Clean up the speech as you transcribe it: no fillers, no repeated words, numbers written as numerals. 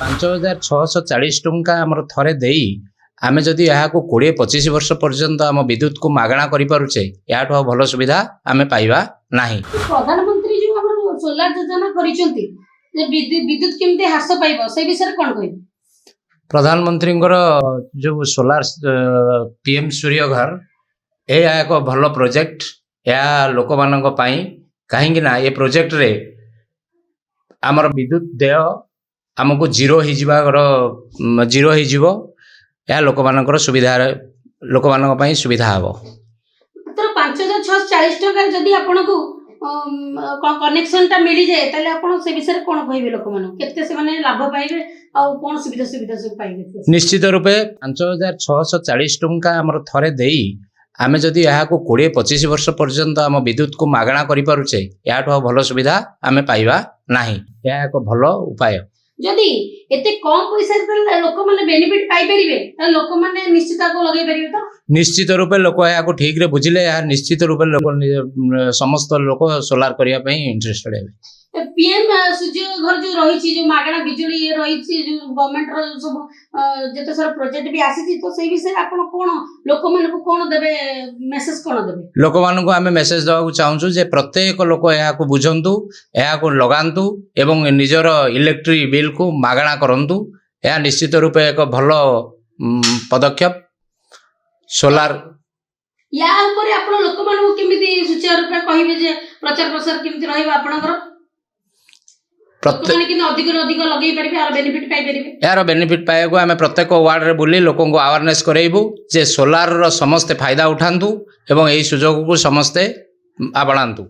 5640 टंका आमर थरे देई आमे जदि यहाँ 20-25 वर्ष पर्यंत आम विद्युत को मागणा करें या भल सुविधा आमे पाइबा नाही। प्रधानमंत्री जो हमर सोलार योजना करिसंती जे विद्युत केमते ह्रास पाइबो से विषय कोन कहबे? प्रधानमंत्री जो सोलार पीएम सूर्य घर यह एक भल प्रोजेक्ट या लोक मान कहीं ना ये प्रोजेक्ट रे आमर विद्युत देय आमको जीरो हो या लोक मान सुविधा लोक मान सुविधा हम। 5640 टका जदि आपनको कनेक्शन टा मिली जाए ताले आपण से विषय कोन कहबे? लोक मान केते से माने लाभ पाइबे आ कोन सुविधा सब पाइबे? निश्चित रूपे 5640 टंका आमर थरे देई आमे जदि यहाँ 20-25 वर्ष पर्यंत आम विद्युत को मागणा करें या भल सुविधा आमे पाइबा नाही। यह एक भल उपाय। जदि एते कम पैसा लोक माने बेनिफिट पाई परिबे त लोक माने निश्चित को लगे परिबे तो निश्चित रूपे लोक यहाँ ठीक रे बुझिले या निश्चित रूपे लोक समस्त लोक सोलार करिया पई इंटरेस्टेड हेबे। पीएम सूर्य घर जो रही जो मागणा बिजुली ये रही जो गवर्नमेंट रो सब जते सारा प्रोजेक्ट भी आसी तो सही विषय आपण कोन लोक मान को कोन देबे मेसेज कोन देबे? लोक मान को आमे मेसेज दवा चाहूँ जे प्रत्येक लोक यहाँ को बुझंतु यहाँ को लगांतु एवं निजर इलेक्ट्रिक बिल को मागणा करंतु। यह निश्चित रूपे एक भल पदक्षेप सोलार या ऊपर आपण लोक मान को केमिति सुचारू रूपे कहिबे जे प्रचार प्रसार केमिति रहइबा आपनकर यार बेनिफिट पाइबा आम प्रत्येक वार्ड रे बुली लोक अवेयरनेस करेबू जे सोलार रो समस्ते फायदा उठातु एवं यही सुजोग को समस्ते आपणातु।